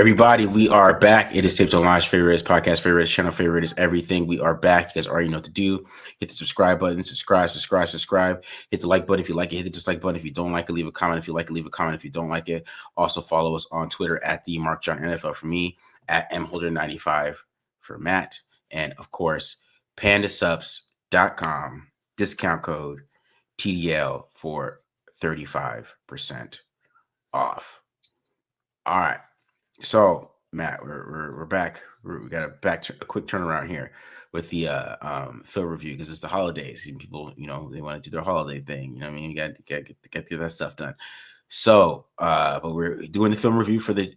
Everybody, we are back. It is Taped on Live's favorites, podcast favorites, channel favorites, everything. We are back. You guys already know what to do. Hit the subscribe button, subscribe. Hit the like button if you like it. Hit the dislike button if you don't like it. Leave a comment if you like it. Leave a comment if you don't like it. Also follow us on Twitter at the Mark John NFL for me, at mholder95 for Matt, and of course, pandasups.com, discount code TDL for 35% off. All right. So, Matt, we're back. We got a quick turnaround here with the film review because it's the holidays and people, they want to do their holiday thing. You know what I mean? You got to get that stuff done. So, but we're doing the film review for the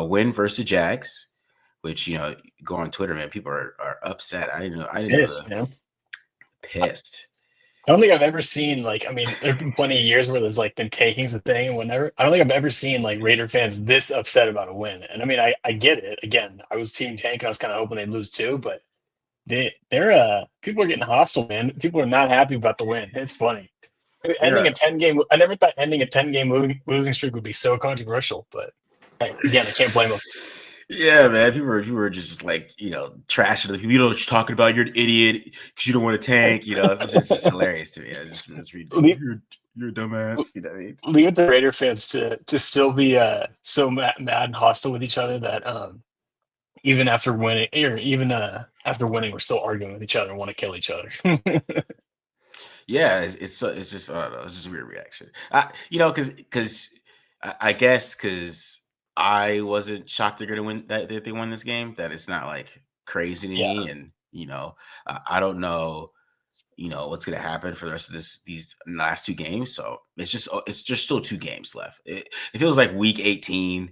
win versus the Jags, which go on Twitter, man. People are upset. I didn't know. Pissed. I don't think I've ever seen there've been plenty of years where there's been takings a thing and whatever. I don't think I've ever seen Raider fans this upset about a win. And I mean, I get it. Again, I was Team Tank. I was kind of hoping they'd lose too, but they're people are getting hostile, man. People are not happy about the win. It's funny. Ending a 10-game. I never thought ending a 10-game losing streak would be so controversial, but again, I can't blame them. Yeah, man. People were just trashing the people. You know what you're talking about. You're an idiot because you don't want to tank. It's just hilarious to me. You're a dumbass. You know what I mean? Leave it to Raider fans to still be so mad and hostile with each other that even after winning, after winning, we're still arguing with each other and want to kill each other. Yeah, it's just I don't know. It's just a weird reaction. Because I guess because I wasn't shocked they're gonna win that they won this game. That it's not crazy to me, and I don't know, what's gonna happen for the rest of these last two games. So it's just still two games left. It feels like week 18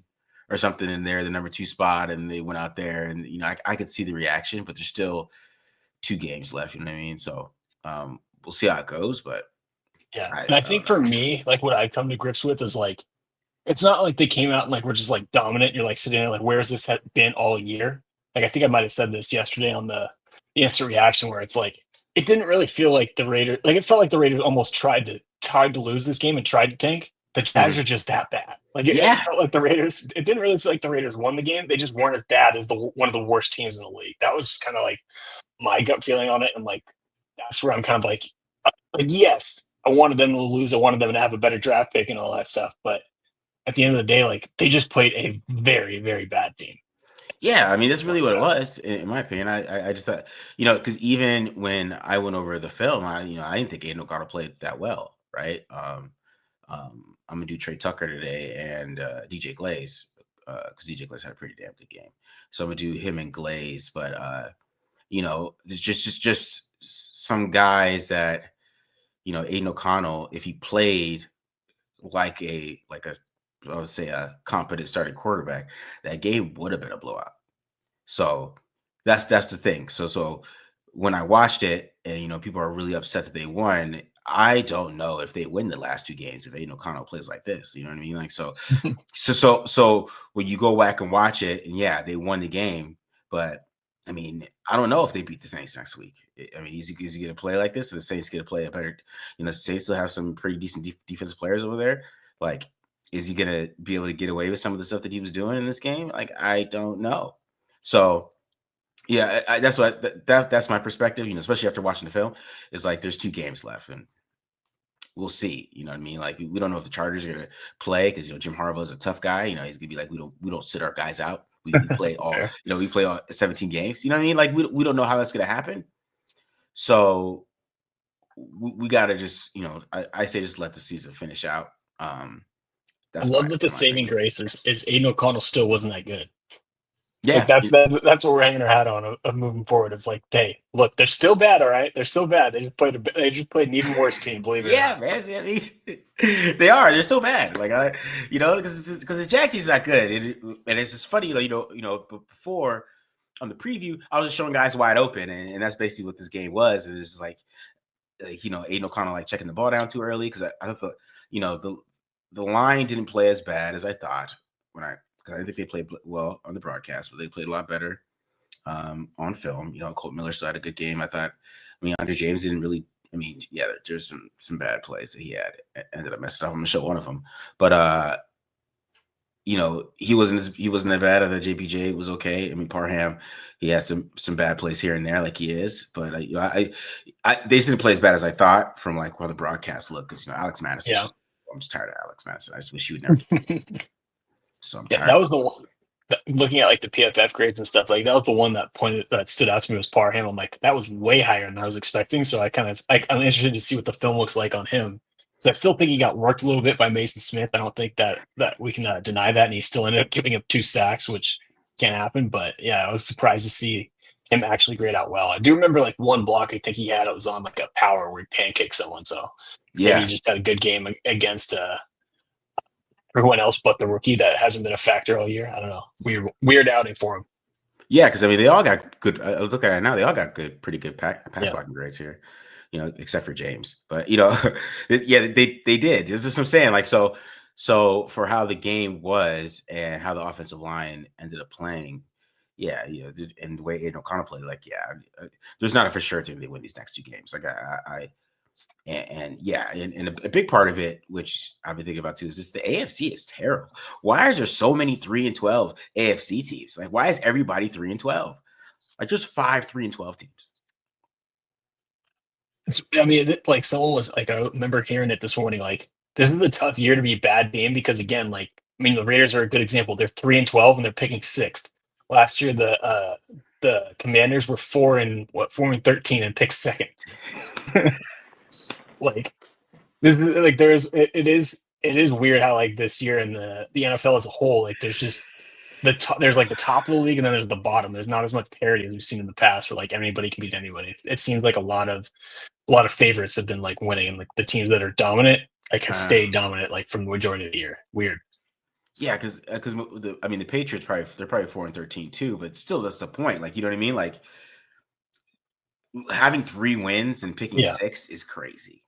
or something in there, the number 2 spot, and they went out there, and I could see the reaction, but there's still 2 games left. You know what I mean? So we'll see how it goes, but I think for me, what I've come to grips with is it's not like they came out and we're just dominant. You're sitting there where's this been all year? I think I might have said this yesterday on the instant reaction where it's it didn't really feel like the Raiders. It felt like the Raiders almost tried to lose this game and tried to tank. The Jags are just that bad. It felt like the Raiders. It didn't really feel like the Raiders won the game. They just weren't as bad as one of the worst teams in the league. That was kind of my gut feeling on it, and that's where I'm kind of yes, I wanted them to lose. I wanted them to have a better draft pick and all that stuff, but at the end of the day, they just played a very, very bad team. Yeah, I mean, that's really what it was, in my opinion. I just thought, because even when I went over the film, I didn't think Aiden O'Connell played that well, right? I'm gonna do Trey Tucker today and DJ Glaze, because DJ Glaze had a pretty damn good game. So I'm gonna do him and Glaze, but there's just some guys that, Aiden O'Connell, if he played like a I would say a competent starting quarterback, that game would have been a blowout. So that's the thing. So when I watched it and people are really upset that they won, I don't know if they win the last 2 games if Aiden O'Connell plays like this. You know what I mean? So when you go back and watch it, and yeah, they won the game, but I mean, I don't know if they beat the Saints next week. I mean, is he going to play like this? Or the Saints going to play a better? Saints still have some pretty decent defensive players over there. Is he going to be able to get away with some of the stuff that he was doing in this game? I don't know. So, yeah, that's my perspective, especially after watching the film. It's there's 2 games left, and we'll see. You know what I mean? We don't know if the Chargers are going to play because, Jim Harbaugh is a tough guy. He's going to be we don't sit our guys out. We play all, we play all 17 games. You know what I mean? We don't know how that's going to happen. So we got to just, I say just let the season finish out. I love that the saving grace is Aiden O'Connell still wasn't that good. Yeah, that's what we're hanging our hat on of moving forward. Of hey, look, they're still bad. All right, they're still bad. They just played an even worse team. Believe it. Yeah, man. They are. They're still bad. Because the Jags team's not good, and it's just funny. But before on the preview, I was just showing guys wide open, and that's basically what this game was. And it's Aiden O'Connell checking the ball down too early because I thought the line didn't play as bad as I thought because I think they played well on the broadcast, but they played a lot better on film. Colt Miller still had a good game. I thought. Andre James didn't really. Yeah, there's some bad plays that he had. Ended up messing up. I'm gonna show one of them, but he wasn't that bad. The JPJ was okay. I mean, Parham, he had some bad plays here and there, like he is. But they didn't play as bad as I thought from like how the broadcast looked, because Alex Madison. Yeah. I'm just tired of Alex Madison. I just wish he would never. So I'm Yeah, tired. that was the one. Looking at like the PFF grades and stuff, like that was the one that stood out to me was Parham. I'm like, that was way higher than I was expecting. So I'm interested to see what the film looks like on him. So I still think he got worked a little bit by Mason Smith. I don't think that we can deny that, and he still ended up giving up 2 sacks, which can't happen. But yeah, I was surprised to see him actually grade out well. I do remember like one block I think he had. It was on like a power where he pancaked someone. So maybe he just had a good game against everyone else but the rookie that hasn't been a factor all year. I don't know. Weird outing for him. Yeah, because I mean, they all got good. I look at it now; they all got pretty good pass blocking grades here, except for James. But yeah, they did. This is what I'm saying. Like so for how the game was and how the offensive line ended up playing, yeah, and the way Aiden O'Connell played, like, yeah, there's not a for sure team they win these next 2 games. Like and a big part of it, which I've been thinking about too, is just the AFC is terrible. Why is there so many 3-12 AFC teams? Like, why is everybody 3-12? Like, just 5 3-12 teams. Like someone was like, I remember hearing it this morning. Like, this is a tough year to be a bad team because again, like, I mean, the Raiders are a good example. They're 3-12 and they're picking 6th. Last year, the Commanders were 4-13 and picked 2nd. Like, this is like it is weird how like this year in the NFL as a whole, like there's just there's like the top of the league and then there's the bottom. There's not as much parity as we've seen in the past where like anybody can beat anybody. It seems like a lot of favorites have been like winning, and like the teams that are dominant like have stayed dominant like from the majority of the year. Weird. Yeah, because the Patriots they're probably 4-13 too, but still that's the point. Like, you know what I mean? Like, having 3 wins and picking 6 is crazy.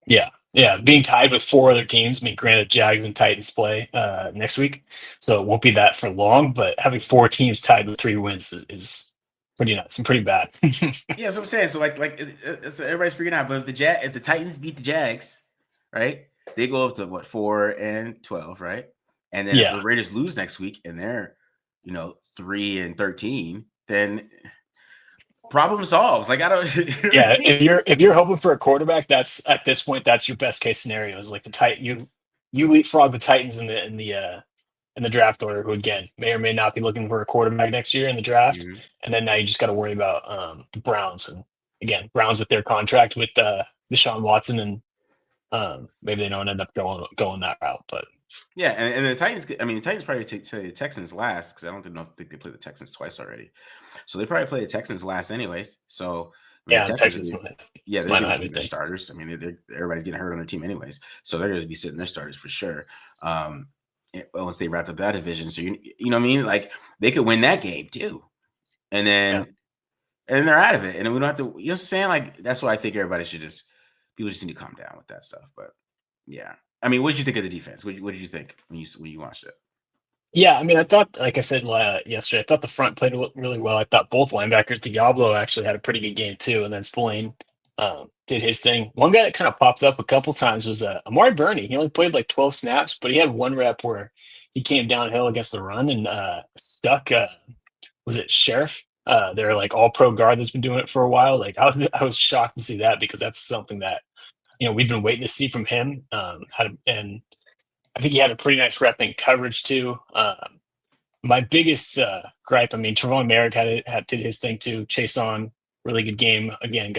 Yeah, being tied with 4 other teams. I mean, granted, Jags and Titans play next week, so it won't be that for long. But having 4 teams tied with 3 wins is pretty nuts and pretty bad. Yeah, that's what I'm saying. So like everybody's figuring out. But if the Titans beat the Jags, right, they go up to what, 4-12, right? And then if the Raiders lose next week and they're 3-13, then problem solved. Like, I don't. Yeah, if you're hoping for a quarterback, that's at this point that's your best case scenario. Is like you leapfrog the Titans in the draft order, who again may or may not be looking for a quarterback next year in the draft, and then now you just got to worry about the Browns, and again Browns with their contract with Deshaun Watson, and maybe they don't end up going that route, but. Yeah, and the Titans. I mean, the Titans probably take the Texans last because I don't think they played the Texans twice already. So they probably play the Texans last, anyways. So yeah, the Texans. They're going to sit their starters. I mean, everybody's getting hurt on their team, anyways. So they're going to be sitting their starters for sure. Once they wrap up that division, so you know what I mean. Like, they could win that game too, and then they're out of it, and then we don't have to. You know what I'm saying? Like, that's why I think everybody should people just need to calm down with that stuff. But yeah. I mean, what did you think of the defense? What did you think when you watched it? Yeah, I mean, I thought, like I said yesterday, I thought the front played really well. I thought both linebackers, Diablo actually had a pretty good game too, and then Spillane did his thing. One guy that kind of popped up a couple times was Amari Burney. He only played like 12 snaps, but he had 1 rep where he came downhill against the run and stuck. Was it Sheriff? They're like all-pro guard that's been doing it for a while. Like I was shocked to see that because that's something that we've been waiting to see from him. And I think he had a pretty nice rep in coverage too. My biggest gripe, I mean, Travon Merrick did his thing too. Chase on, really good game. Again,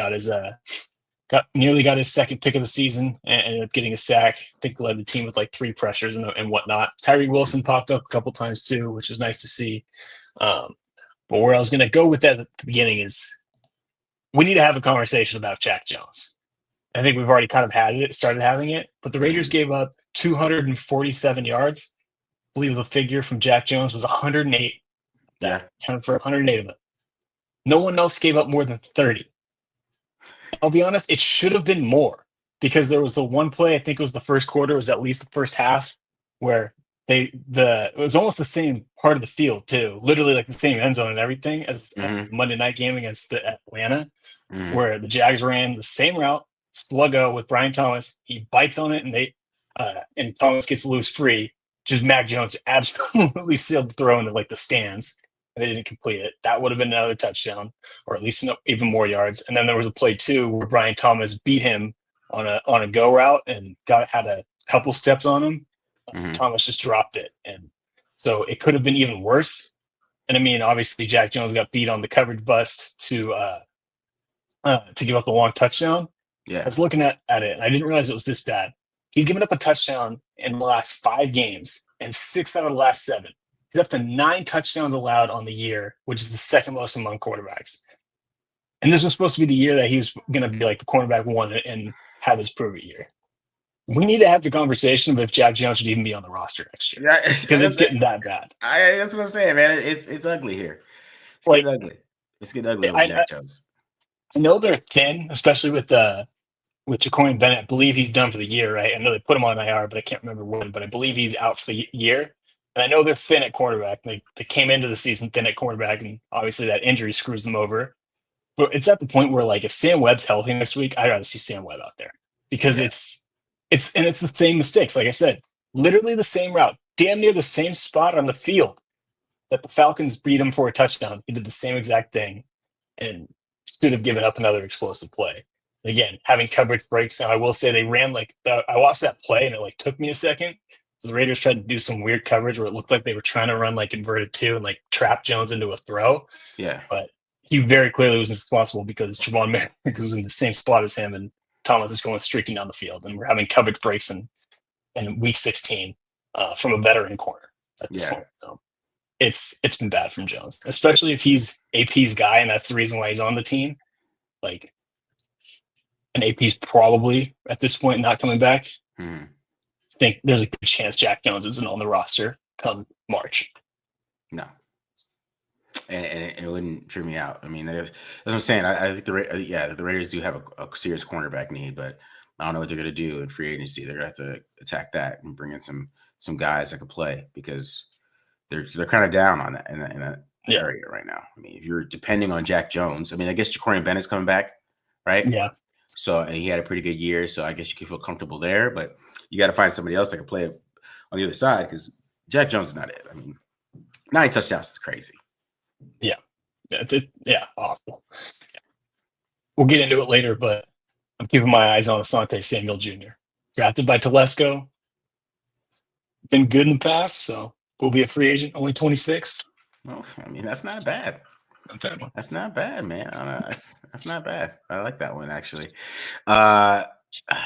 nearly got his 2nd pick of the season and ended up getting a sack. I think led the team with like 3 pressures and whatnot. Tyree Wilson popped up a couple times too, which was nice to see. But where I was going to go with that at the beginning is we need to have a conversation about Jack Jones. I think we've already kind of started having it, but the Raiders gave up 247 yards. I believe the figure from Jack Jones was 108. That counted for 108 of it. No one else gave up more than 30. I'll be honest, it should have been more because there was the one play, I think it was the first quarter, it was at least the first half, where it was almost the same part of the field too, literally like the same end zone and everything as the Monday night game against the Atlanta, where the Jags ran the same route, sluggo with Brian Thomas. He bites on it, and Thomas gets loose free. just Mac Jones absolutely sealed the throw into like the stands, and they didn't complete it. That would have been another touchdown, or at least even more yards. And then there was a play too where Brian Thomas beat him on a go route and had a couple steps on him. Mhm. Thomas just dropped it, and so it could have been even worse. And I mean, obviously, Jack Jones got beat on the coverage bust to give up the long touchdown. I Yeah. was looking at it, and I didn't realize it was this bad. He's given up a touchdown in the last 5 games, and 6 out of the last 7. He's up to 9 touchdowns allowed on the year, which is the second most among quarterbacks. And this was supposed to be the year that he's going to be like the cornerback one and have his prove it year. We need to have the conversation of if Jack Jones should even be on the roster next year, Yeah, because it's getting that bad. That's what I'm saying, man. It's ugly here. It's Like, getting ugly. It's getting ugly with Jack Jones. I know they're thin, especially with Jacory Bennett. I believe he's done for the year, right? I know they put him on IR, but I can't remember when. But I believe he's out for the year. And I know they're thin at cornerback. They came into the season thin at cornerback, and obviously that injury screws them over. But it's at the point where, like, if Sam Webb's healthy next week, I'd rather see Sam Webb out there because it's the same mistakes. Like I said, literally the same route, damn near the same spot on the field that the Falcons beat him for a touchdown. He did the same exact thing and should have given up another explosive play. Again, having coverage breaks. Now, I will say they ran I watched that play and it took me a second. So the Raiders tried to do some weird coverage where it looked like they were trying to run inverted 2 and trap Jones into a throw. Yeah. But he very clearly was responsible because Javon Merrick was in the same spot as him, and Thomas is going streaking down the field, and we're having coverage breaks in week 16 from a veteran corner at this point. So it's been bad from Jones, especially if he's AP's guy, and that's the reason why he's on the team. And AP's probably at this point not coming back. Mm-hmm. I think there's a good chance Jack Jones isn't on the roster come March. No. And it wouldn't trip me out. I mean, that's what I'm saying. I think the Raiders do have a serious cornerback need, but I don't know what they're going to do in free agency. They're going to have to attack that and bring in some guys that can play because they're kind of down on that in that area right now. I mean, if you're depending on Jack Jones, I mean, I guess Jacory Bennett's coming back, right? Yeah. So, and he had a pretty good year, so I guess you can feel comfortable there. But you got to find somebody else that can play on the other side because Jack Jones is not it. I mean, 9 touchdowns is crazy. Yeah, that's it. Yeah, awful. Yeah. We'll get into it later, but I'm keeping my eyes on Asante Samuel Jr. Drafted by Telesco. Been good in the past, so we'll be a free agent. Only 26. Well, I mean, that's not bad. That's not bad, man. That's not bad. I like that one, actually.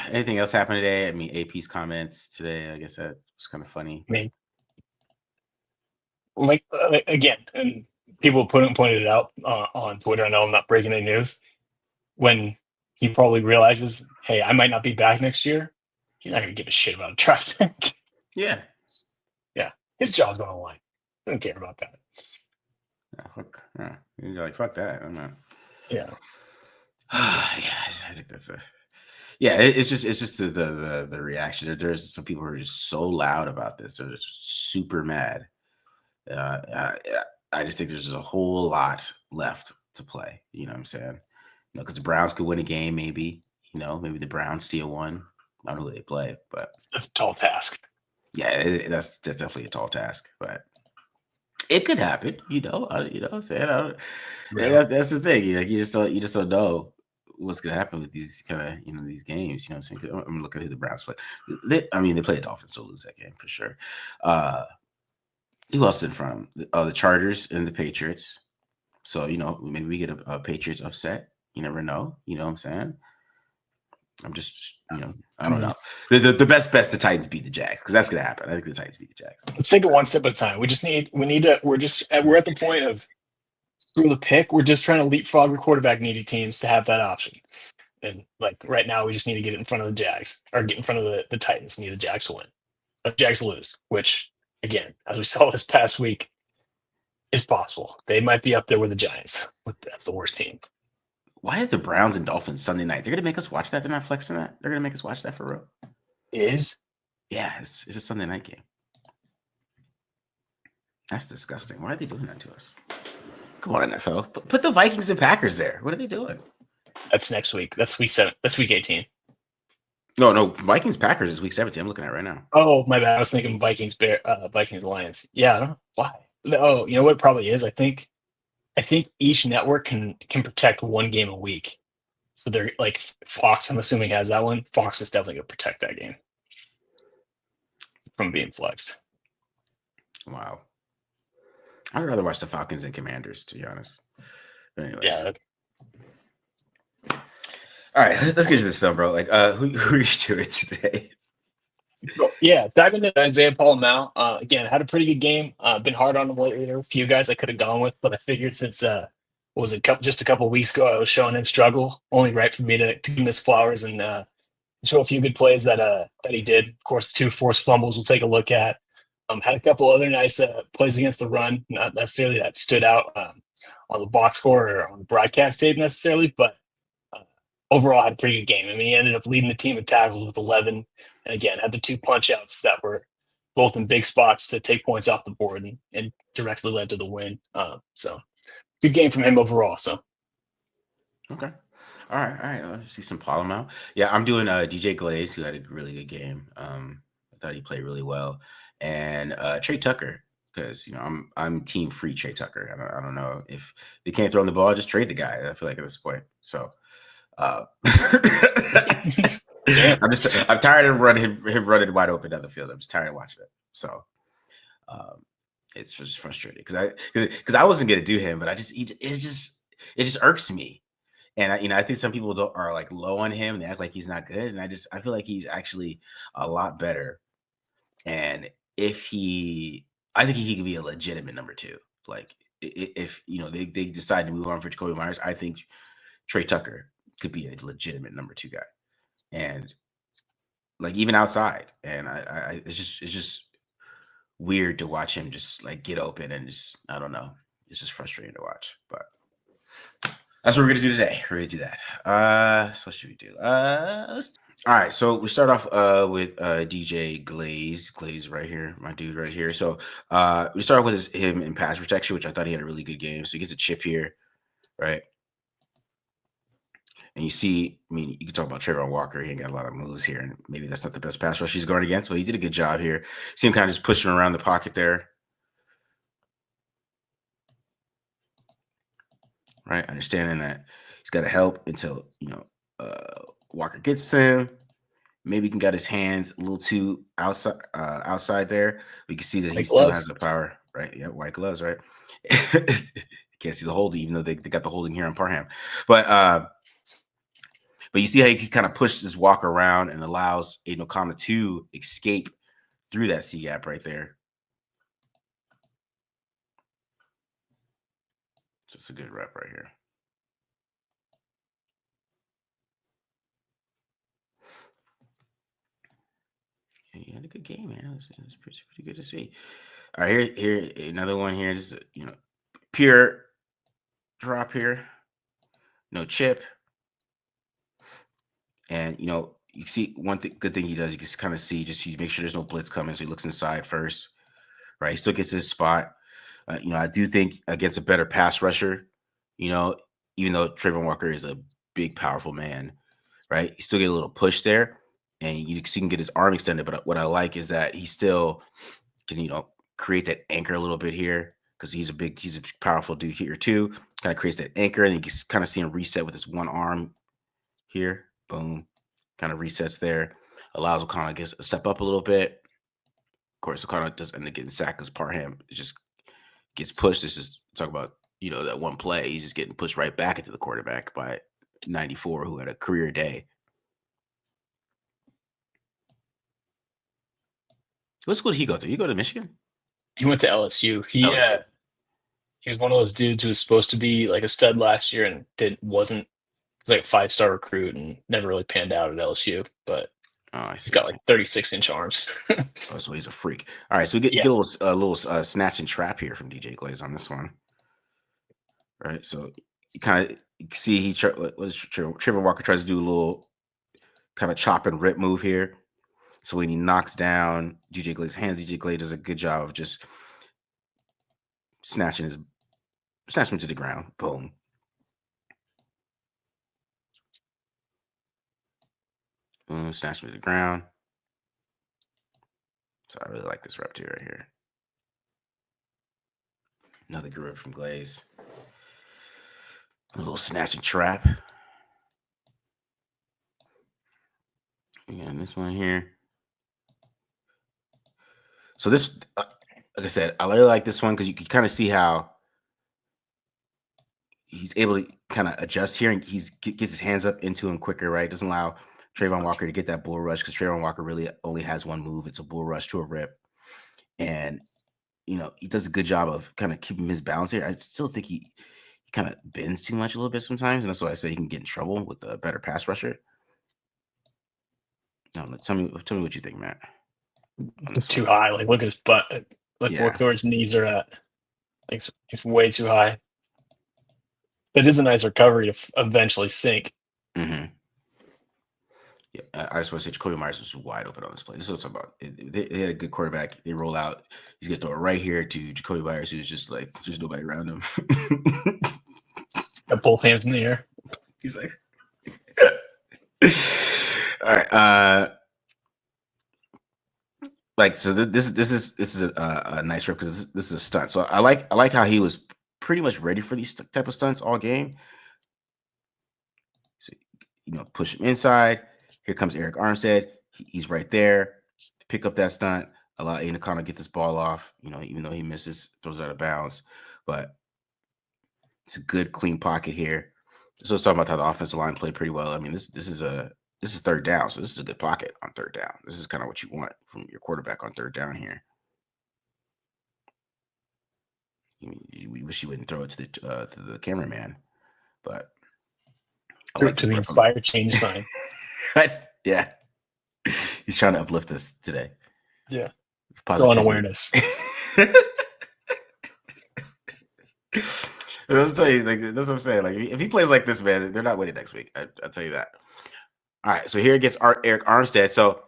Anything else happened today? I mean, AP's comments today, I guess that was kind of funny. I mean, again, and people pointed it out on Twitter. I know I'm not breaking any news. When he probably realizes, hey, I might not be back next year, he's not going to give a shit about a draft pick. Yeah. Yeah. His job's on the line. Doesn't care about that. You're like, fuck that. I'm not. Yeah. I think that's it's just the reaction. There's some people who are just so loud about this. They're just super mad. I just think there's a whole lot left to play. You know what I'm saying? Because the Browns could win a game, maybe. Maybe the Browns steal one. I don't know who they play, but that's a tall task. Yeah, that's definitely a tall task, but it could happen. That's the thing. You just don't know what's gonna happen with these kind of these games. You know what I'm saying? I'm looking at who the Browns play. They play the Dolphins, so lose that game for sure. Who else in front of them? The Chargers and the Patriots. So maybe we get a Patriots upset. You never know. You know what I'm saying? I'm just I don't know. The best bet the Titans beat the Jags because that's gonna happen. I think the Titans beat the Jags. Let's take it one step at a time. We're at the point of screw the pick. We're just trying to leapfrog the quarterback needy teams to have that option. And right now, we just need to get it in front of the Jags or get in front of the Titans. Need the Jags to win. The Jags lose, which again, as we saw this past week, is possible. They might be up there with the Giants. That's the worst team. Why is the Browns and Dolphins Sunday night? They're going to make us watch that. They're not flexing that. They're going to make us watch that for real. Yeah, it's a Sunday night game. That's disgusting. Why are they doing that to us? Come on, NFL. Put the Vikings and Packers there. What are they doing? That's next week. That's week 7. That's week 18. No, Vikings Packers is week 17. I'm looking at it right now. Oh, my bad. I was thinking Vikings Lions. Yeah, I don't know why. Oh, you know what it probably is? I think each network can protect one game a week. So they're like Fox, I'm assuming has that one. Fox is definitely gonna protect that game from being flexed. Wow. I'd rather watch the Falcons and Commanders, to be honest. But anyways. Yeah. All right, let's get to this film, bro. Like, who are you doing today? Yeah, diving into Isaiah Pola-Mao. Again, had a pretty good game. Been hard on him lately. There were a few guys I could have gone with, but I figured since what was it just a couple weeks ago, I was showing him struggle. Only right for me to give him his flowers and show a few good plays that he did. Of course, two forced fumbles we'll take a look at. Had a couple other nice plays against the run, not necessarily that stood out on the box score or on the broadcast tape necessarily, but uh, overall had a pretty good game. I mean, he ended up leading the team in tackles with 11, and again had the two punch outs that were both in big spots to take points off the board and directly led to the win. So good game from him overall. So Okay. All right. Let's see some Pola-Mao. Yeah, I'm doing DJ Glaze, who had a really good game. I thought he played really well, and Trey Tucker, because I'm team free Trey Tucker. I don't know if they can't throw him the ball, just trade the guy. I feel like at this point. So yeah, I'm tired of him running wide open down the field. I'm just tired of watching it. So um, it's just frustrating because I wasn't gonna do him, but it just irks me. And I think some people are like low on him. They act like he's not good, and I feel like he's actually a lot better. And I think he could be a legitimate number two. Like if they decide to move on for Jacoby Myers, I think Trey Tucker could be a legitimate number two guy. And like even outside, and it's just weird to watch him just like get open and just I don't know. It's just frustrating to watch, but that's what we're gonna do today. We're gonna do that. So what should we do? All right. So we start off with DJ Glaze right here, my dude right here. So we start with him in pass protection, which I thought he had a really good game. So he gets a chip here, right? And you see, I mean, you can talk about Trayvon Walker. He ain't got a lot of moves here, and maybe that's not the best pass rush he's going against, but he did a good job here. See him kind of just pushing around the pocket there, right? Understanding that he's got to help until Walker gets to him. Maybe he can get his hands a little too outside there. We can see that he like still has gloves. the power, right? Yeah, white gloves, right? Can't see the holding, even though they got the holding here on Parham. But you see how he kind of pushes Walker around and allows Aiden O'Connor to escape through that C gap right there. Just a good rep right here. He had a good game, man. It was pretty good to see. All right, here another one here. Just pure drop here, no chip, and you see one good thing he does. You can kind of see he makes sure there's no blitz coming, so he looks inside first. Right, he still gets his spot. I do think against a better pass rusher, even though Trayvon Walker is a big, powerful man, right? You still get a little push there, and you can get his arm extended. But what I like is that he still can, create that anchor a little bit here because he's a powerful dude here too. Kind of creates that anchor, and you can kind of see him reset with his one arm here. Boom, kind of resets there. Allows O'Connor to step up a little bit. Of course, O'Connor does end up getting sacked because Parham just gets pushed. This is talk about that one play. He's just getting pushed right back into the quarterback by 94, who had a career day. What school did he go to? He go to Michigan? He went to LSU. LSU. He was one of those dudes who was supposed to be like a stud last year and wasn't. He was like a 5-star recruit and never really panned out at LSU, but Oh, I he's see. got like 36-inch arms. Oh, so he's a freak. All right, so we get Yeah. a little snatch and trap here from DJ Glaze on this one. Right, so you kind of see Trevor Walker tries to do a little kind of chop and rip move here. So when he knocks down DJ Glaze's hands, DJ Glaze does a good job of just snatching him to the ground. Boom. Boom, snatch him to the ground. So I really like this rep too right here. Another good rep from Glaze. A little snatch and trap. And this one here. So this, like I said, I really like this one because you can kind of see how he's able to kind of adjust here, and gets his hands up into him quicker, right? Doesn't allow Trayvon Walker to get that bull rush because Trayvon Walker really only has one move. It's a bull rush to a rip. And, he does a good job of kind of keeping his balance here. I still think he kind of bends too much a little bit sometimes. And that's why I say he can get in trouble with a better pass rusher. No, tell me what you think, Matt. Too high. Like, look at his butt. Look where his knees are at. Like, he's way too high. It is a nice recovery to eventually sink. Mm-hmm. Yeah, I just want to say Jacoby Myers was wide open on this play. This is what I'm talking about. They had a good quarterback. They roll out. He's going to throw it right here to Jacoby Myers, who's just like, there's nobody around him. Got both hands in the air. He's like, all right. So this is a nice rep because this is a stunt. So I like how he was pretty much ready for these type of stunts all game. So, push him inside. Here comes Eric Armstead. He's right there. Pick up that stunt. Allow Aiden to kind of get this ball off. Even though he misses, throws out of bounds, but it's a good clean pocket here. So let's talk about how the offensive line played pretty well. I mean, this is third down, so this is a good pocket on third down. This is kind of what you want from your quarterback on third down here. We wish you wouldn't throw it to the cameraman, but I like to the inspired change sign. Yeah, he's trying to uplift us today. Yeah, so on awareness. I'll tell you, like, that's what I'm saying. Like, if he plays like this, man, they're not winning next week. I'll tell you that. All right, so here it gets Eric Armstead. So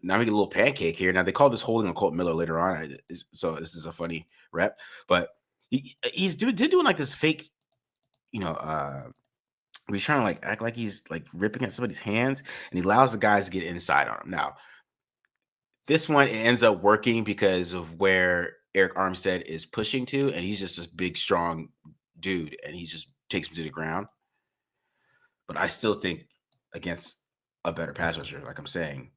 now we get a little pancake here. Now they call this holding on Colt Miller later on. So this is a funny rep, but he's doing like this fake, he's trying to like act like he's like ripping at somebody's hands, and he allows the guys to get inside on him. Now, this one it ends up working because of where Eric Armstead is pushing to, and he's just this big, strong dude, and he just takes him to the ground. But I still think against a better pass rusher, like I'm saying,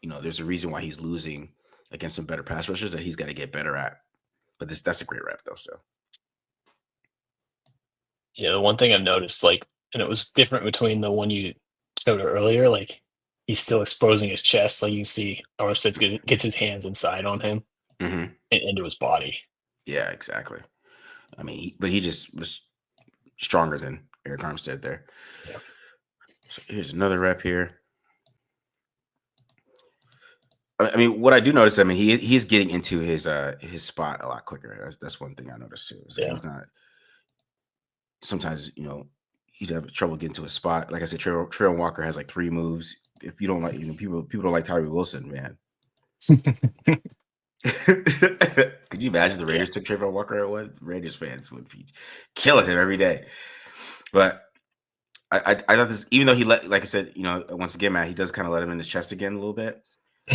there's a reason why he's losing against some better pass rushers that he's got to get better at. But that's a great rep, though, still. Yeah, the one thing I've noticed, like, and it was different between the one you showed earlier, like, he's still exposing his chest. Like, you see Armstead gets his hands inside on him and into his body. Yeah, exactly. I mean, but he just was stronger than Eric Armstead there. Yeah. So here's another rep here. I mean, what I do notice, I mean, he's getting into his spot a lot quicker. That's one thing I noticed too. Like he's not. Sometimes he'd have trouble getting to a spot. Like I said, Trayvon Walker has like 3 moves. If you don't like, people don't like Tyree Wilson, man. Could you imagine the Raiders took Trayvon Walker at what? Raiders fans would be killing him every day. But I thought this, even though he like I said, once again, Matt, he does kind of let him in his chest again a little bit,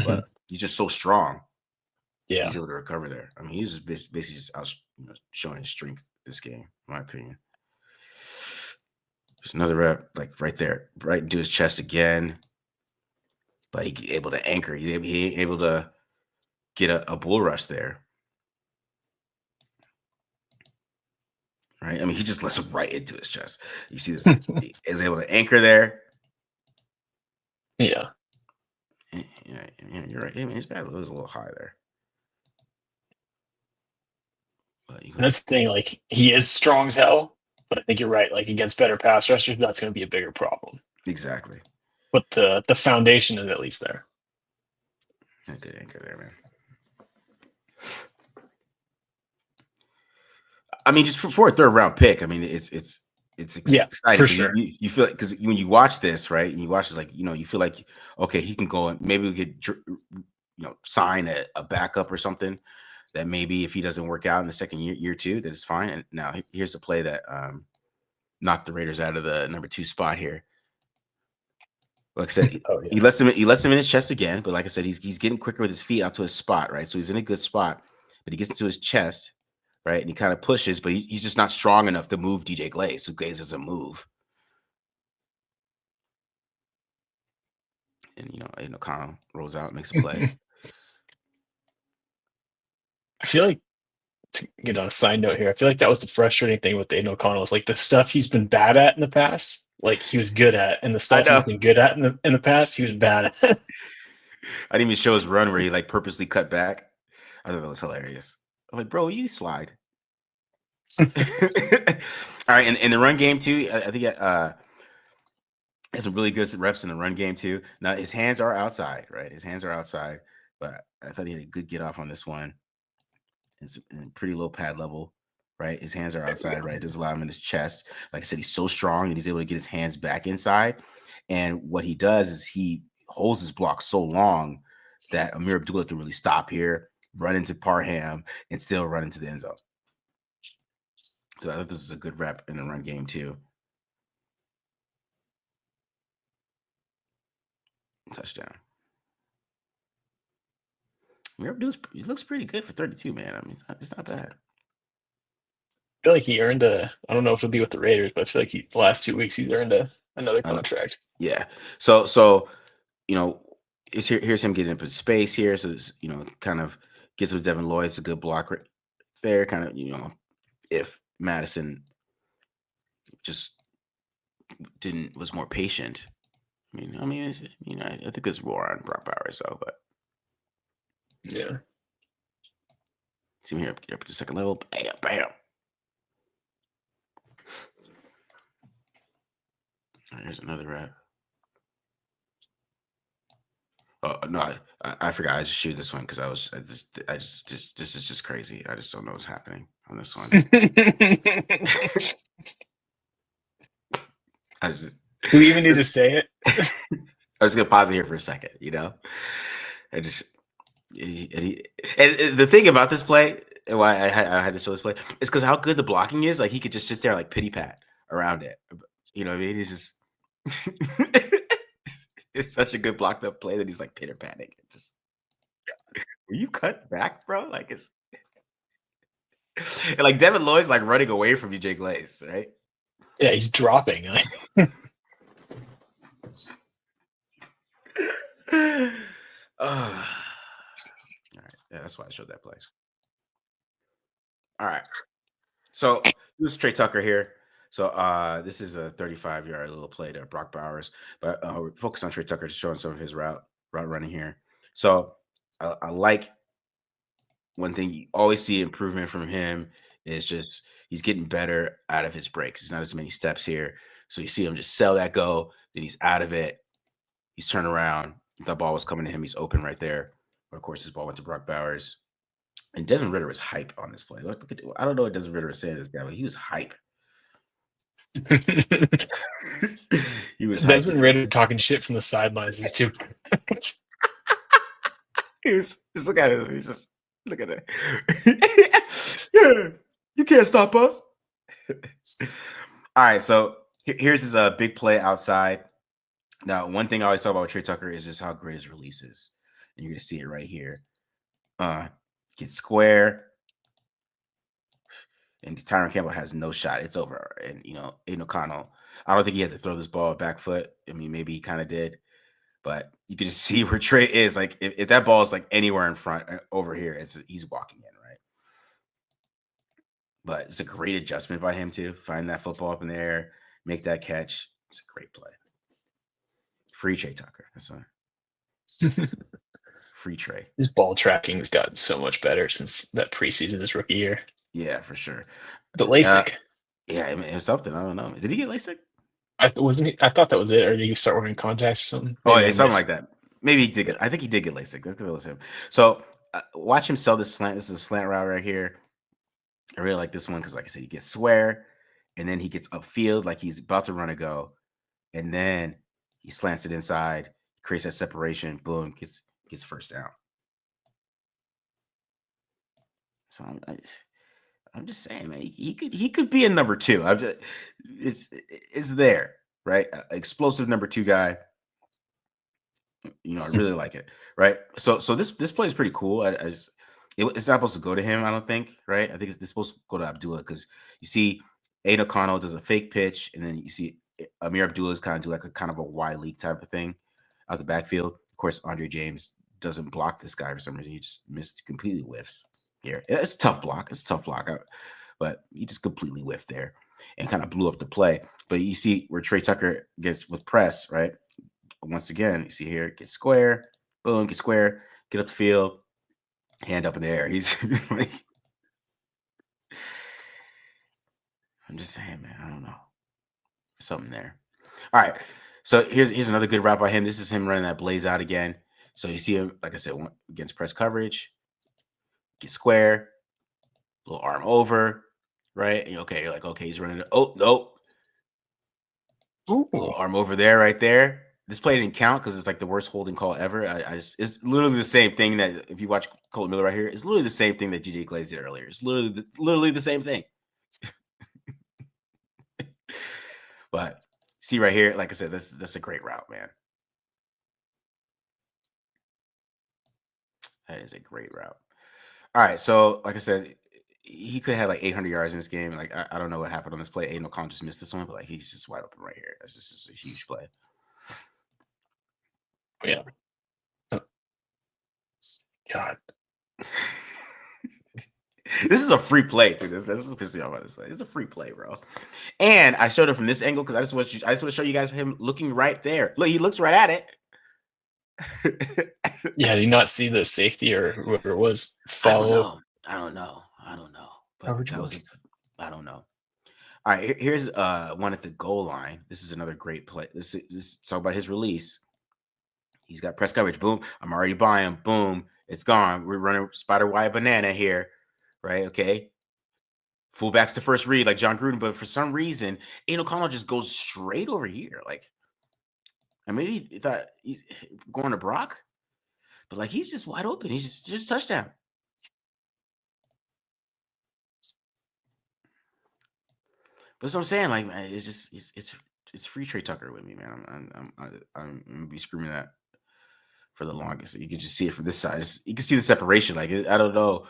but he's just so strong. Yeah, he's able to recover there. I mean, he's just basically just out, showing his strength this game, in my opinion. There's another rep, like right there, right into his chest again. But he able to anchor. He able to get a bull rush there. Right? I mean, he just lets him right into his chest. You see this, he is able to anchor there. Yeah. Yeah, you're right. I mean, his bad was a little high there. But that's the thing, like, he is strong as hell, but I think you're right. Like, against better pass rushers, that's going to be a bigger problem. Exactly. But the foundation is at least there. A good anchor there, man. I mean, just for a third round pick, I mean, it's exciting. For sure. You feel like, because when you watch this, right, and you watch this, like, you feel like, okay, he can go and maybe we could, sign a backup or something that maybe if he doesn't work out in the second year 2, that is fine. And now here's the play that knocked the Raiders out of the number 2 spot here. Like I said, he, Oh he yeah. lets him he lets him in his chest again, but like I said, he's getting quicker with his feet out to his spot, right? So he's in a good spot, but he gets into his chest, right? And he kind of pushes, but he's just not strong enough to move DJ Glaze. So Glaze doesn't move. And Connell rolls out, makes a play. I feel like, to get on a side note here, I feel like that was the frustrating thing with Aiden O'Connell is like the stuff he's been bad at in the past, like he was good at, and the I stuff he's know. been good at in the past, he was bad at. I didn't even show his run where he like purposely cut back. I thought that was hilarious. I'm like, bro, you slide. All right, and in the run game too, I think has some really good reps in the run game too. Now his hands are outside, right? His hands are outside, but I thought he had a good get off on this one. It's in pretty low pad level, right? His hands are outside, right? It doesn't allow him in his chest. Like I said, he's so strong and he's able to get his hands back inside. And what he does is he holds his block so long that Amir Abdullah can really stop here, run into Parham, and still run into the end zone. So I thought this is a good rep in the run game too. Touchdown. Amir Abdullah, he looks pretty good for 32, man. I mean, it's not bad. I feel like he earned I don't know if it'll be with the Raiders, but I feel like the last 2 weeks he's earned another contract. Yeah. So here's him getting into space here. So this, kind of gets with Devin Lloyd. It's a good block right there. Kind of, if Madison just was more patient. I think there's more on Brock Bowers though, but Yeah. see him here get up to the second level. Bam, bam. Here's another rep. Oh no, I forgot. I just shoot this one because this is just crazy. I just don't know what's happening on this one. I just Do we even need to say it? I was gonna pause it here for a second. I just and the thing about this play, and why I had to show this play, is because how good the blocking is. Like he could just sit there like pity pat around it. You know what I mean? He's just it's such a good blocked up play that he's like pitter patting. Just were you cut back, bro? Like it's and like Devin Lloyd's like running away from you, Jake Glaze, right? Yeah, he's dropping. All right. Yeah, that's why I showed that play. All right. So this is Trey Tucker here. So this is a 35-yard little play to Brock Bowers, but we're focused on Trey Tucker just showing some of his route running here. So I like one thing you always see improvement from him is just he's getting better out of his breaks. It's not as many steps here. So you see him just sell that go, then he's out of it. He's turned around. The ball was coming to him. He's open right there. But of course, his ball went to Brock Bowers. And Desmond Ritter was hype on this play. I don't know what Desmond Ritter was saying to this guy, but he was hype. He was hype. Desmond Ritter talking shit from the sidelines is too. He was just look at it. He's just look at it. Yeah, you can't stop us. All right, so here's his big play outside. Now, one thing I always talk about with Trey Tucker is just how great his release is. And you're gonna see it right here. Get square. And Tyron Campbell has no shot. It's over. And Aiden O'Connell, I don't think he had to throw this ball back foot. I mean, maybe he kind of did. But you can just see where Trey is. Like if that ball is like anywhere in front over here, he's walking in, right? But it's a great adjustment by him to find that football up in the air, make that catch. It's a great play. Free Trey Tucker. That's right. Free Trey. His ball tracking has gotten so much better since that preseason, his rookie year. Yeah, for sure. But LASIK. Yeah, I mean, it was something. I don't know. Did he get LASIK? I thought that was it, or did he start wearing contacts or something? Oh yeah, something like that. Maybe he did get. I think he did get LASIK. I think it was him. So watch him sell this slant. This is a slant route right here. I really like this one because, like I said, he gets square, and then he gets upfield like he's about to run a go, and then he slants it inside, creates that separation. Boom, gets first down. So I'm just saying, man, he could be a number two. It's there, right? Explosive number two guy. I really like it, right? So this play is pretty cool. It's not supposed to go to him, I don't think, right? I think it's supposed to go to Abdullah because you see Aiden O'Connell does a fake pitch, and then you see Amir Abdullah's kind of do like a kind of a Y leak type of thing out the backfield. Of course, Andre James doesn't block this guy for some reason. He just missed completely whiffs here. It's a tough block. It's a tough block, but he just completely whiffed there and kind of blew up the play. But you see where Trey Tucker gets with press, right? Once again, you see here, get square, boom, get square, get up the field, hand up in the air. He's like, I'm just saying, man, I don't know. Something there. All right. So here's another good route by him. This is him running that blaze out again. So you see him, like I said, against press coverage, get square, little arm over, right? And you're like, okay, he's running. Oh, nope. Little arm over there, right there. This play didn't count because it's like the worst holding call ever. It's literally the same thing that if you watch Colton Miller right here, it's literally the same thing that GJ Glaze did earlier. It's literally the same thing. But see right here, like I said, that's a great route, man. That is a great route. All right, so like I said, he could have like 800 yards in this game. Like I don't know what happened on this play. Aiden O'Connell just missed this one, but like he's just wide open right here. That's just a huge play. Yeah. God. This is a free play, too. This is pissing me off about this play. It's a free play, bro. And I showed it from this angle because I just want to show you guys him looking right there. Look, he looks right at it. Yeah, did you not see the safety or whoever it was follow? I don't know. But I don't know. All right, here's one at the goal line. This is another great play. This talk about his release. He's got press coverage. Boom. I'm already buying. Boom. It's gone. We're running spider wire banana here. Right? Okay. Fullback's the first read, like John Gruden, but for some reason, Aiden O'Connell just goes straight over here. Like, and maybe he thought he's going to Brock, but like he's just wide open. He's just touchdown. But that's what I'm saying. Like, man, it's just it's free Trey Tucker with me, man. I'm gonna be screaming that for the longest. You can just see it from this side. You can see the separation. Like, I don't know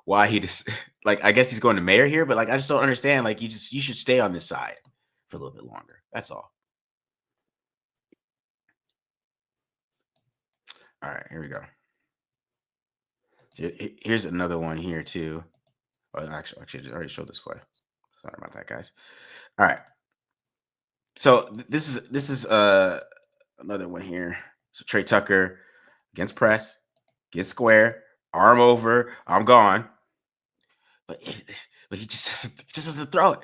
why he just like. I guess he's going to Mayor here, but like I just don't understand. Like, you should stay on this side for a little bit longer. That's all. All right, here we go. Here's another one here too. Oh, actually, I already showed this play. Sorry about that, guys. All right. So this is another one here. So Trey Tucker against press, get square, arm over, I'm gone. But he just doesn't throw it.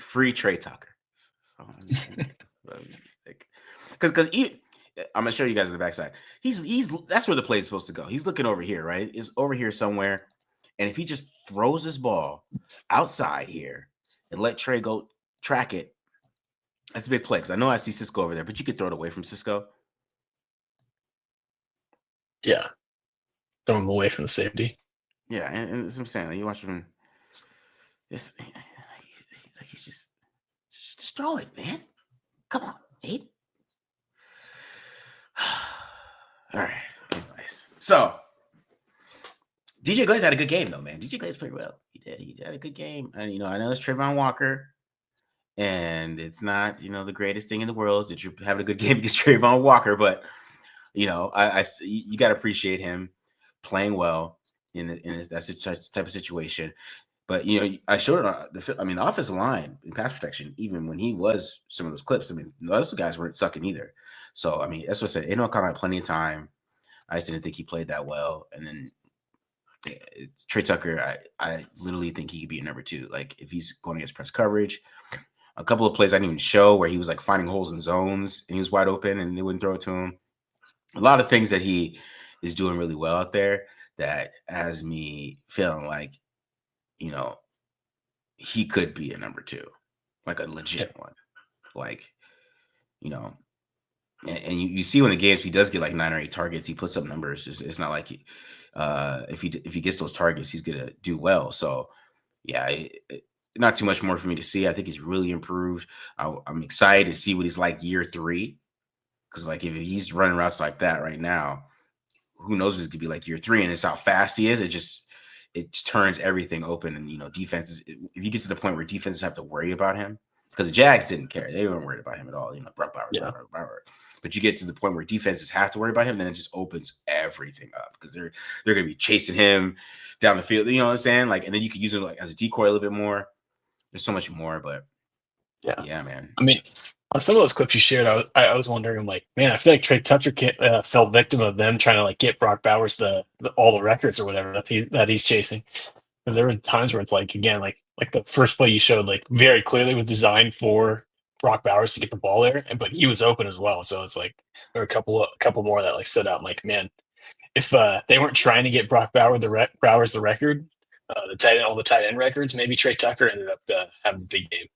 Free Trey Tucker. So, because I'm gonna show you guys on the backside. He's that's where the play is supposed to go. He's looking over here, right? It's over here somewhere. And if he just throws his ball outside here and let Trey go track it, that's a big play. Because I know I see Cisco over there, but you could throw it away from Cisco. Yeah. Throw him away from the safety. Yeah, and that's what I'm saying. Like, you watch him. He's just throw it, man. Come on, Nate. All right. Anyways. So DJ Glaze had a good game, though, man. DJ Glaze played well. He did. He had a good game. And, I know it's Trayvon Walker. And it's not, the greatest thing in the world that you're having a good game against Trayvon Walker. But, you got to appreciate him playing well in that type of situation. But, I showed it on the offensive line in pass protection, even when he was some of those clips. Those guys weren't sucking either. So, that's what I said. Aiden O'Connell had plenty of time. I just didn't think he played that well. And then Trey Tucker, I literally think he could be a number 2. Like, if he's going against press coverage, a couple of plays I didn't even show where he was like finding holes in zones and he was wide open and they wouldn't throw it to him. A lot of things that he is doing really well out there that has me feeling like, he could be a number 2, like a legit one. Like, and you see when the games he does get like 9 or 8 targets, he puts up numbers. It's not like if he gets those targets, he's gonna do well. So yeah, not too much more for me to see. I think he's really improved. I'm excited to see what he's like year 3, because like if he's running routes like that right now, who knows what it could be like year 3, and it's how fast he is. It just turns everything open, and defenses. If you get to the point where defenses have to worry about him, because the Jags didn't care, they weren't worried about him at all. Brock Bowers, Yeah. Brock Bowers. But you get to the point where defenses have to worry about him, then it just opens everything up, because they're going to be chasing him down the field. You know what I'm saying? Like, and then you could use him like as a decoy a little bit more. There's so much more, but yeah, man. I mean, on some of those clips you shared, I was wondering, I'm like, man, I feel like Trey Tucker fell victim of them trying to like get Brock Bowers all the records or whatever that he's chasing. But there were times where it's like, again, like the first play you showed, like very clearly was designed for Brock Bowers to get the ball there, but he was open as well. So it's like there were a couple more that like stood out. I'm like, man, if they weren't trying to get Brock Bowers the record, all the tight end records, maybe Trey Tucker ended up having a big game.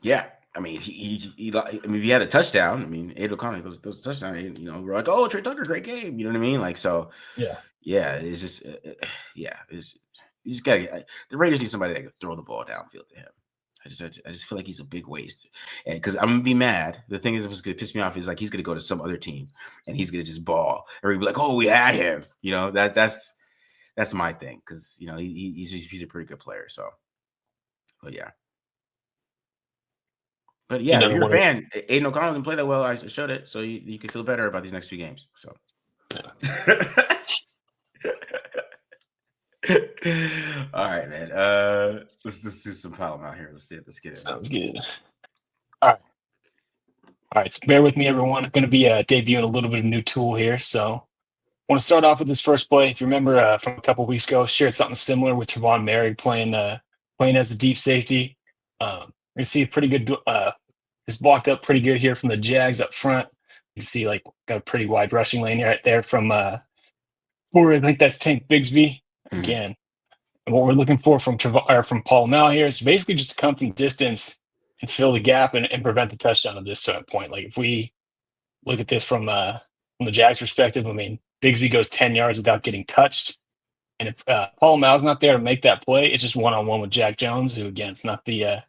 Yeah, I mean, if he had a touchdown, I mean, Aiden O'Connor those touchdown, we're like, oh, Trey Tucker, great game. You know what I mean? Like, so yeah, it's just you just gotta. The Raiders need somebody that can throw the ball downfield to him. I just feel like he's a big waste, and because I'm gonna be mad. The thing is, what's gonna piss me off is like he's gonna go to some other team and he's gonna just ball, or he'll be like, oh, we had him. That's my thing, because he's a pretty good player. So, but yeah. But yeah, if you're a fan, Aiden O'Connell didn't play that well. I showed it, so you can feel better about these next few games. So, all right, man. Let's do some Pola-Mao here. Let's get it. Sounds good. All right. So bear with me, everyone. I'm going to be debuting a little bit of a new tool here. So I want to start off with this first play. If you remember from a couple of weeks ago, shared something similar with Trevon Merrick playing as a deep safety. We see a pretty good. Is blocked up pretty good here from the Jags up front. You see, like, got a pretty wide rushing lane right there from I think that's Tank Bigsby again. And what we're looking for from Pola-Mao here is basically just to come from distance and fill the gap and prevent the touchdown at this point. Like, if we look at this from the Jags perspective, I mean, Bigsby goes 10 yards without getting touched. And if Pola-Mao's not there to make that play, it's just one-on-one with Jack Jones, who, again, it's not the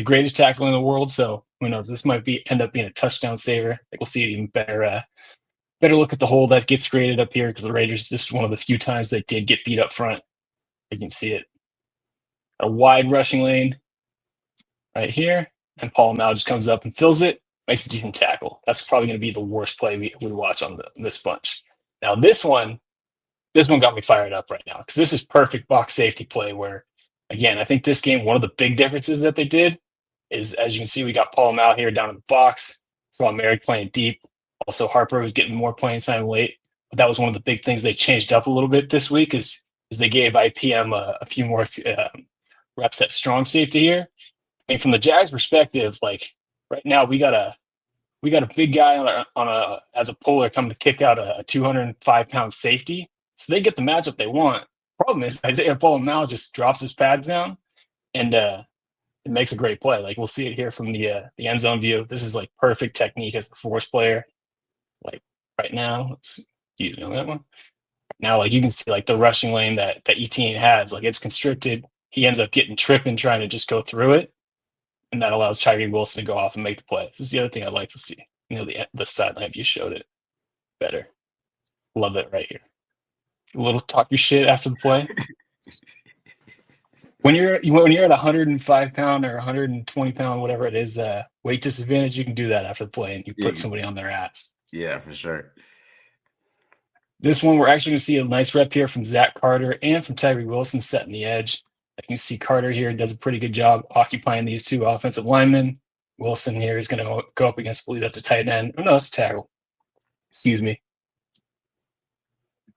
greatest tackle in the world. So who knows? This might end up being a touchdown saver. Like, we'll see an even better look at the hole that gets created up here, because the Raiders, this is one of the few times they did get beat up front. You can see it. A wide rushing lane right here, and Pola-Mao just comes up and fills it, makes a decent tackle. That's probably going to be the worst play we watch on this bunch. Now, this one got me fired up right now, because this is perfect box safety play where, again, I think this game, one of the big differences that they did is, as you can see, we got Pola-Mao here down in the box. So Merrick playing deep. Also, Harper was getting more playing time late. But that was one of the big things they changed up a little bit this week is they gave IPM a few more reps at strong safety here. I mean, from the Jags' perspective, like right now we got a big guy as a puller coming to kick out a 205-pound safety. So they get the matchup they want. Problem is Isaiah Pola-Mao just drops his pads down and it makes a great play. Like, we'll see it here from the end zone view. This is like perfect technique as the force player. Like right now, you know that one. Now, like, you can see like the rushing lane that Etienne has, like, it's constricted. He ends up getting tripping trying to just go through it, and that allows Tyree Wilson to go off and make the play. This is the other thing I'd like to see. The sideline view showed it better. Love it right here. A little talk your shit after the play. When you're at 105 pound or 120 pound, whatever it is, weight disadvantage, you can do that after the play, and you put somebody on their ass. Yeah, for sure. This one, we're actually going to see a nice rep here from Zach Carter and from Tyree Wilson setting the edge. You can see Carter here does a pretty good job occupying these two offensive linemen. Wilson here is going to go up against, I believe that's a tight end. Oh, no, that's a tackle. Excuse me.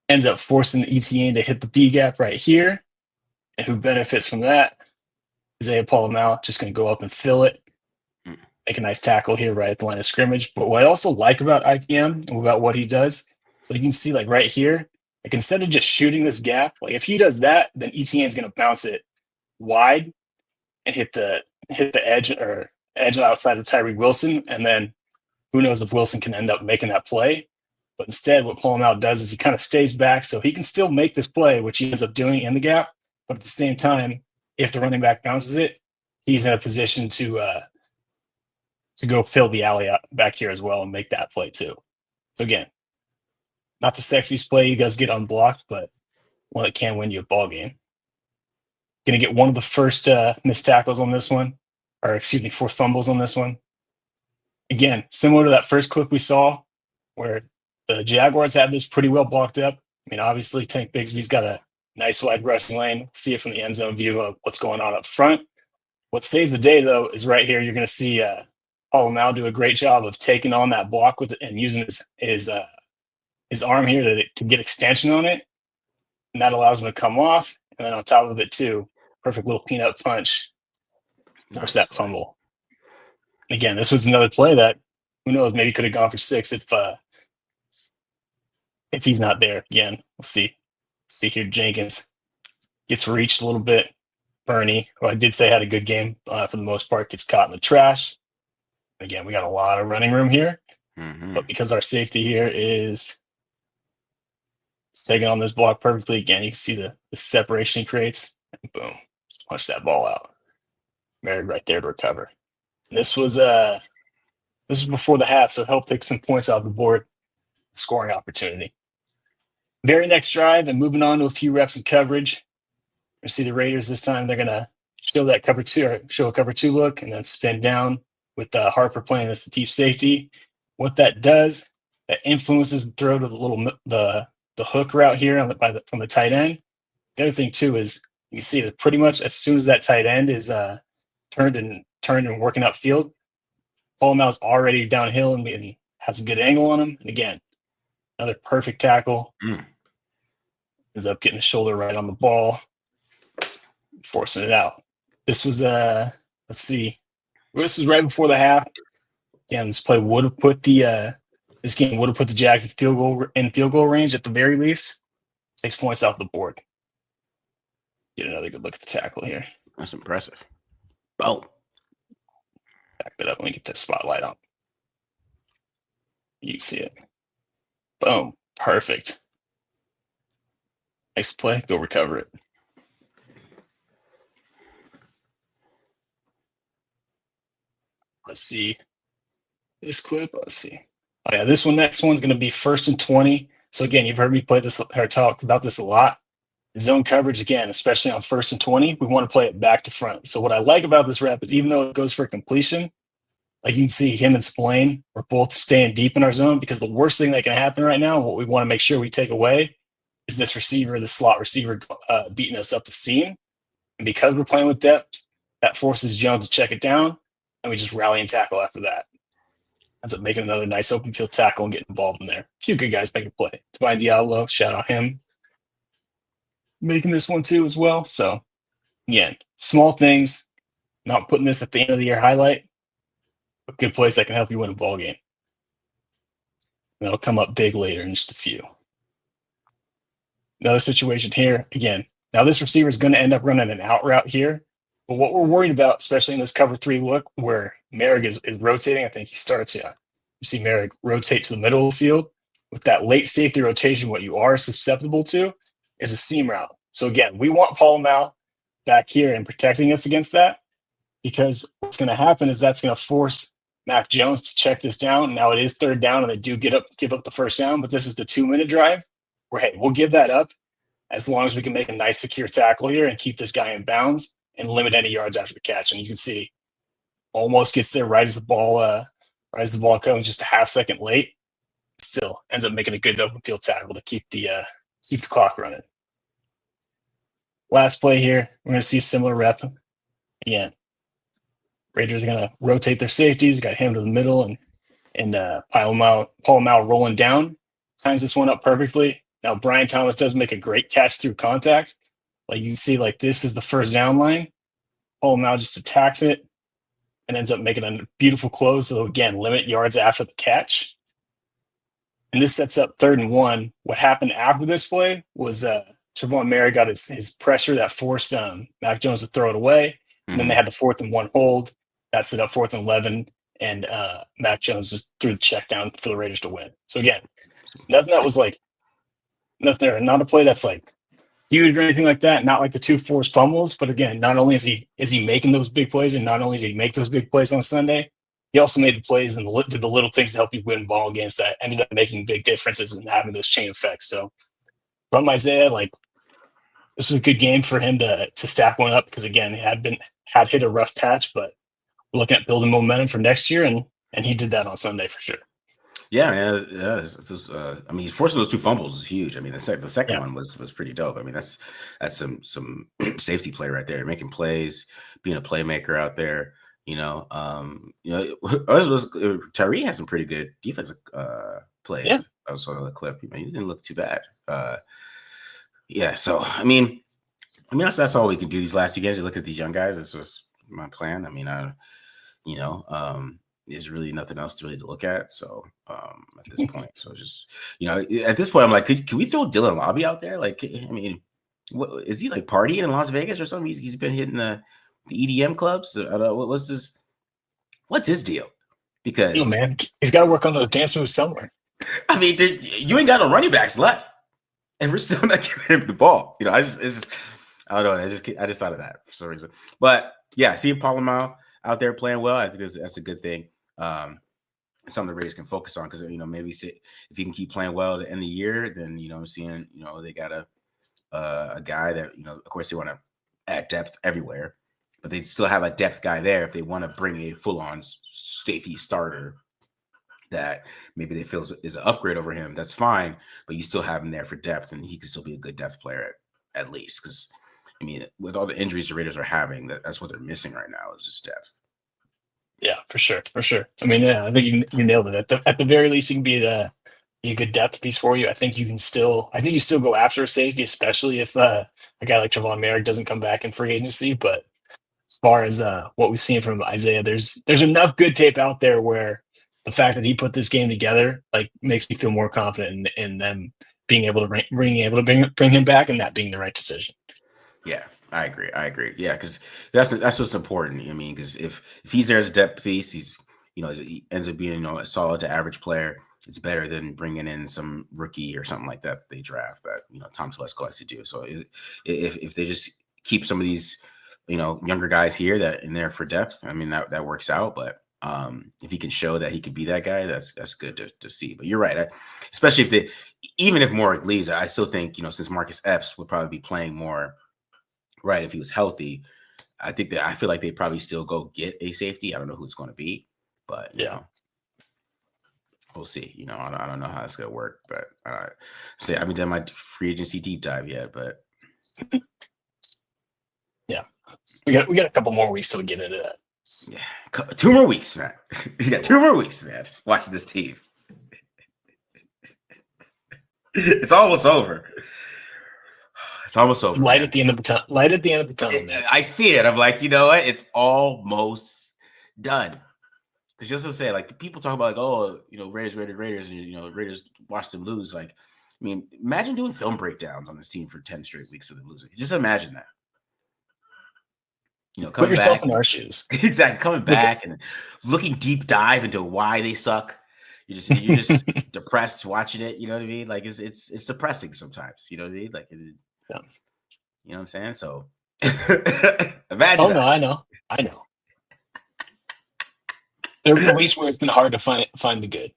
Ends up forcing the Etienne to hit the B gap right here. And who benefits from that? Isaiah Pola-Mao just going to go up and fill it. Make a nice tackle here right at the line of scrimmage. But what I also like about IPM and about what he does, so you can see like right here, like instead of just shooting this gap, like if he does that, then Etienne's going to bounce it wide and hit the edge outside of Tyree Wilson. And then who knows if Wilson can end up making that play. But instead, what Pola-Mao does is he kind of stays back so he can still make this play, which he ends up doing in the gap. But at the same time, if the running back bounces it, he's in a position to go fill the alley out back here as well and make that play too. So again, not the sexiest play you guys get unblocked, but one that can win you a ball game. Going to get one of the first missed tackles on this one, or excuse me, 4 fumbles on this one. Again, similar to that first clip we saw where the Jaguars had this pretty well blocked up. I mean, obviously, Tank Bigsby's got a nice wide rushing lane. See it from the end zone view of what's going on up front. What saves the day, though, is right here. You're going to see Pola-Mao do a great job of taking on that block with it and using his arm here to get extension on it. And that allows him to come off. And then on top of it, too, perfect little peanut punch to force that fumble. And again, this was another play that, who knows, maybe could have gone for 6 if he's not there. Again, we'll see. See here, Jenkins gets reached a little bit. Bernie, who I did say had a good game for the most part, gets caught in the trash. Again, we got a lot of running room here. Mm-hmm. But because our safety here is taking on this block perfectly, again, you can see the separation he creates. And boom, just punch that ball out. Merrick right there to recover. And this was before the half, so it helped take some points off the board. Scoring opportunity. Very next drive, and moving on to a few reps in coverage. You see the Raiders this time, they're going to show that cover 2, or show a cover 2 look, and then spin down with Harper playing as the deep safety. What that does, that influences the throw to the hook route here from the tight end. The other thing too is you can see that pretty much as soon as that tight end is turned and working upfield, Pola-Mao's already downhill and has a good angle on him. And again, another perfect tackle. Ends up getting his shoulder right on the ball, forcing it out. This was let's see. This was right before the half. Again, this play would have put this game would have put the Jags in field goal range at the very least. 6 points off the board. Get another good look at the tackle here. That's impressive. Boom. Back that up when we get that spotlight on. You can see it. Boom. Perfect. Nice play. Go recover it. Let's see. This clip. Let's see. Oh, yeah. Next one's going to be 1st and 20. So, again, you've heard me play this or talk about this a lot. Zone coverage, again, especially on 1st and 20, we want to play it back to front. So, what I like about this rep is even though it goes for completion, like you can see him and Spillane are both staying deep in our zone, because the worst thing that can happen right now, and what we want to make sure we take away, is this slot receiver beating us up the seam. And because we're playing with depth, that forces Jones to check it down, and we just rally and tackle after that. Ends up making another nice open field tackle and getting involved in there. A few good guys make a play. Divine Diablo, shout out him, making this one too as well. So, again, small things, not putting this at the end of the year highlight, but good plays that can help you win a ball game. And that'll come up big later in just a few. Another situation here, again, now this receiver is going to end up running an out route here. But what we're worried about, especially in this cover 3 look where Merrick is rotating, I think he starts, yeah. You see Merrick rotate to the middle of the field. With that late safety rotation, what you are susceptible to is a seam route. So again, we want Pola-Mao back here and protecting us against that, because what's going to happen is that's going to force Mac Jones to check this down. Now it is 3rd down, and they do give up the first down, but this is the 2-minute drive where, hey, we'll give that up as long as we can make a nice secure tackle here and keep this guy in bounds and limit any yards after the catch. And you can see almost gets there right as the ball comes just a half second late. Still ends up making a good open field tackle to keep the clock running. Last play here, we're going to see a similar rep. Again, Raiders are going to rotate their safeties. We got him to the middle and Pola-Mao rolling down. Times this one up perfectly. Now, Brian Thomas does make a great catch through contact. Like you can see, like this is the first down line. Pola-Mao just attacks it and ends up making a beautiful close. So again, limit yards after the catch. And this sets up 3rd and 1. What happened after this play was Trevon Merrick got his pressure that forced Mac Jones to throw it away. And then they had the 4th and 1 hold. That set up 4th and 11. And Mac Jones just threw the check down for the Raiders to win. So again, nothing that was like, not a play that's like huge or anything like that. Not like the 2 forced fumbles, but again, not only is he making those big plays, and not only did he make those big plays on Sunday, he also made the plays and did the little things to help you win ball games that ended up making big differences and having those chain effects. So from Isaiah, like this was a good game for him to stack one up because again, he had hit a rough patch, but we're looking at building momentum for next year, and he did that on Sunday for sure. Yeah, man. Yeah, I mean, forcing those 2 fumbles is huge. I mean, the second Yeah. one was pretty dope. I mean, that's some safety play right there, making plays, being a playmaker out there. Tyree had some pretty good defensive plays. Yeah. I was on the clip. He didn't look too bad. Yeah. So I mean, that's all we can do these last 2 games. You look at these young guys. This was my plan. I mean, there's really nothing else to look at. So at this point, so just at this point, I'm like, can we throw Dylan Lobby out there? Like, I mean, what is he like partying in Las Vegas or something? He's been hitting the EDM clubs. I don't know, what's his deal? Because Oh man, he's got to work on those dance moves somewhere. I mean, you ain't got no running backs left, and we're still not giving him the ball. I don't know. I just thought of that for some reason. But yeah, seeing Pola-Mao out there playing well, I think that's a good thing. Something the Raiders can focus on because maybe if he can keep playing well at the end of the year, then I'm seeing they got a guy that of course they want to add depth everywhere, but they still have a depth guy there if they want to bring a full-on safety starter that maybe they feel is an upgrade over him. That's fine, but you still have him there for depth, and he can still be a good depth player at least because. I mean, with all the injuries the Raiders are having, that's what they're missing right now is just depth. Yeah, for sure. I mean, yeah, I think you nailed it. At the very least, he can be a good depth piece for you. I think you still go after a safety, especially if a guy like Trevon Merrick doesn't come back in free agency. But as far as what we've seen from Isaiah, there's enough good tape out there where the fact that he put this game together like makes me feel more confident in them being able to bring him back and that being the right decision. Yeah, I agree. Yeah, because that's what's important. I mean, because if he's there as a depth piece, he's he ends up being a solid to average player. It's better than bringing in some rookie or something like that they draft that Tom Telesco likes to do. So if they just keep some of these younger guys here that in there for depth, I mean that works out. But if he can show that he could be that guy, that's good to see. But you're right, especially even if Morik leaves, I still think since Marcus Epps would probably be playing more. Right, if he was healthy, I feel like they probably still go get a safety. I don't know who it's going to be, but we'll see. I don't know how it's going to work, but I haven't done my free agency deep dive yet, but yeah, we got a couple more weeks till we get into that. Yeah, 2 more weeks, man. You got 2 more weeks, man. Watching this team, it's almost over. It's almost over. Light at the end of the tunnel, man. I see it. I'm like, you know what? It's almost done. Because just what I'm saying, like people talk about like, oh, Raiders, and Raiders watch them lose. Like, I mean, imagine doing film breakdowns on this team for 10 straight weeks of them losing. Just imagine that. Put yourself in our shoes. Exactly, coming back and looking deep dive into why they suck. You're just depressed watching it. You know what I mean? Like it's depressing sometimes. You know what I mean? Like. Yeah. You know what I'm saying? So imagine. Oh no, I know. There have been weeks where it's been hard to find the good.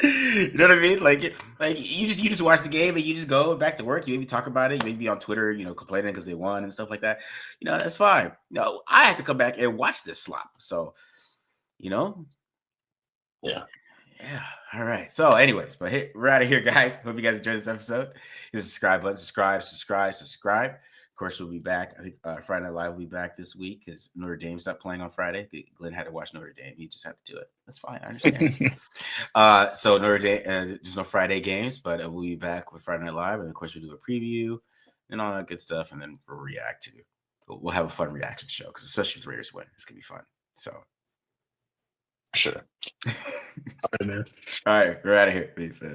You know what I mean? Like you just watch the game and you just go back to work. You maybe talk about it. You maybe be on Twitter, complaining because they won and stuff like that. That's fine. I have to come back and watch this slop. So, Yeah. Yeah. All right. So, anyways, but hey, we're out of here, guys. Hope you guys enjoyed this episode. Hit the subscribe button. Subscribe. Of course, we'll be back. I think Friday Night Live will be back this week because Notre Dame's not playing on Friday. Glenn had to watch Notre Dame. He just had to do it. That's fine. I understand. So Notre Dame, there's no Friday games, but we'll be back with Friday Night Live. And of course, we'll do a preview and all that good stuff. And then we'll react to. We'll have a fun reaction show because especially if the Raiders win, it's going to be fun. So. Sure. All right, man. All right. We're out of here. Peace, man.